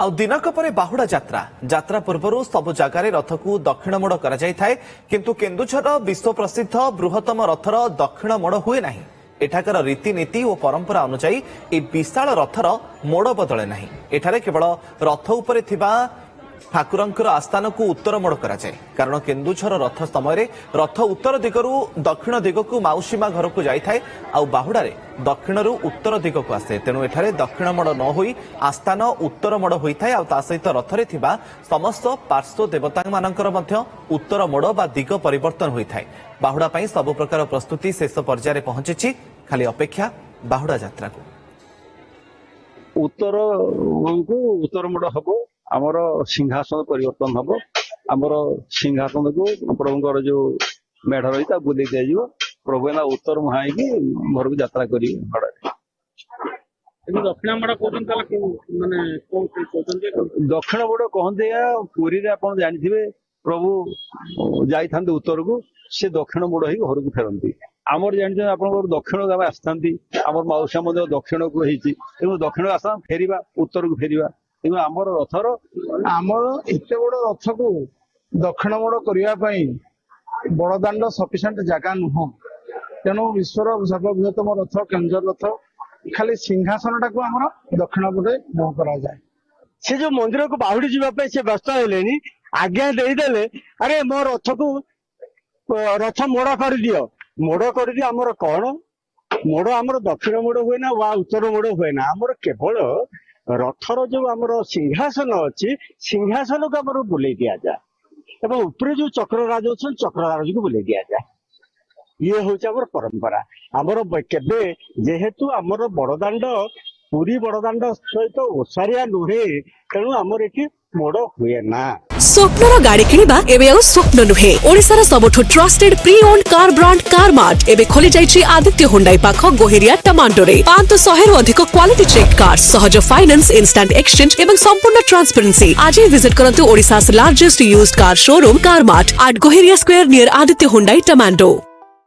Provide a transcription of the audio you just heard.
ଆଉ ଦିନକ ପରେ ବାହୁଡା ଯାତ୍ରା ଯାତ୍ରା ପୂର୍ବରୁ ସବୁ ଜାଗାରେ ରଥକୁ ଦକ୍ଷିଣ ମୋଡ଼ କରାଯାଇଥାଏ କିନ୍ତୁ କେନ୍ଦୁଝର ବିଶ୍ୱ ପ୍ରସିଦ୍ଧ ବୃହତ୍ତମ ରଥର ଦକ୍ଷିଣ ମୋଡ଼ ହୁଏ ନାହିଁ। ଏଠାକାର ରୀତିନୀତି ଓ ପରମ୍ପରା ଅନୁଯାୟୀ ଏହି ବିଶାଳ ରଥର ମୋଡ଼ ବଦଳେ ନାହିଁ। ଏଠାରେ କେବଳ ରଥ ଉପରେ ଥିବା ଠାକୁରଙ୍କର ଆସ୍ଥାନକୁ ଉତ୍ତର ମୋଡ଼ କରାଯାଏ କାରଣ କେନ୍ଦୁଝର ରଥ ସମୟରେ ରଥ ଉତ୍ତର ଦିଗରୁ ଦକ୍ଷିଣ ଦିଗକୁ ମାଉସୀମା ଘରକୁ ଯାଇଥାଏ ଆଉ ବାହୁଡାରେ ଦକ୍ଷିଣରୁ ଉତ୍ତର ଦିଗକୁ ଆସେ। ତେଣୁ ଏଠାରେ ଦକ୍ଷିଣ ମୋଡ଼ ନ ହୋଇ ଆସ୍ଥାନ ଉତ୍ତର ମୋଡ଼ ହୋଇଥାଏ ଆଉ ତା ସହିତ ରଥରେ ଥିବା ସମସ୍ତ ପାର୍ଶ୍ୱ ଦେବତାମାନଙ୍କର ମଧ୍ୟ ଉତ୍ତର ମୋଡ଼ ବା ଦିଗ ପରିବର୍ତ୍ତନ ହୋଇଥାଏ। ବାହୁଡା ପାଇଁ ସବୁ ପ୍ରକାର ପ୍ରସ୍ତୁତି ଶେଷ ପର୍ଯ୍ୟାୟରେ ପହଞ୍ଚିଛି। ଖାଲି ଅପେକ୍ଷା ବାହୁଡା ଯାତ୍ରାକୁ। ଉତ୍ତର ମୋଡ଼ ହବ। ଆମର ସିଂହାସନ ପରିବର୍ତ୍ତନ ହବ। ଆମର ସିଂହାସନ को प्रभुଙ୍କର जो मेढ़ रही बुले दिया प्रभु एना उत्तर मुहा घर को यात्रा करेंगे। दक्षिण मोड़ कहते पुरी आप जानते प्रभु जाई उत्तर को से दक्षिण मोड़ ही घर को फेरती। आमर जानते आप दक्षिण को आसता आम मौसा दक्षिण को दक्षिण आस फेरवा उत्तर को फेरवा तेणु आमर रथर आमर एत बड़ रथ को दक्षिण मोड़ करने बड़दाण्ड सफिसीयंट जगह नुह तेणु विश्वर सर्वबृहत्तम रथ केन्दुझर रथ खाली सिंहासन टाक आम दक्षिण पटे मोह करा जाए। से जो मंदिर को बाहुड़ी जावाई से व्यस्त हेले आज्ञा देदेले अरे मो रथ को रथ मोड़ कर दियो मोड़ कर दियो आमर कौन मोड़ आमर दक्षिण मोड़ हुए ना वा उत्तर मोड़ हुए ना आमर केवल रथर जो आमर सिंहासन अच्छी सिंहासन को आमर बुले दिया जाए एवं ऊपर जो चक्रराज अच्छे चक्रराज को बुले दिया जाए। ये हूँ आमर परंपरा आमर केबे जेहेतु आमर बड़दाण्ड पुरी बड़दाण्ड सहित ओसारिया नुहे तेणु आमर ये मोड़ हुए ना। स्वप्नर गाड़ी किनिबा एबे आउ स्वप्न नुहे। ओडिसार सबठु trusted pre owned car brand Carmart एबे खोली जाइछि आदित्य हुंडाई पाख गोहेरिया टमाटोरे 500 रु अधिक क्वालिटी चेक कार सहज फाइनेंस इंस्टेंट एक्सचेंज एवं संपूर्ण ट्रांसपेरेंसी। आज ही विजिट करंतु Odisha's largest used car showroom Carmart at Gohiria square near Aditya Hyundai tomato.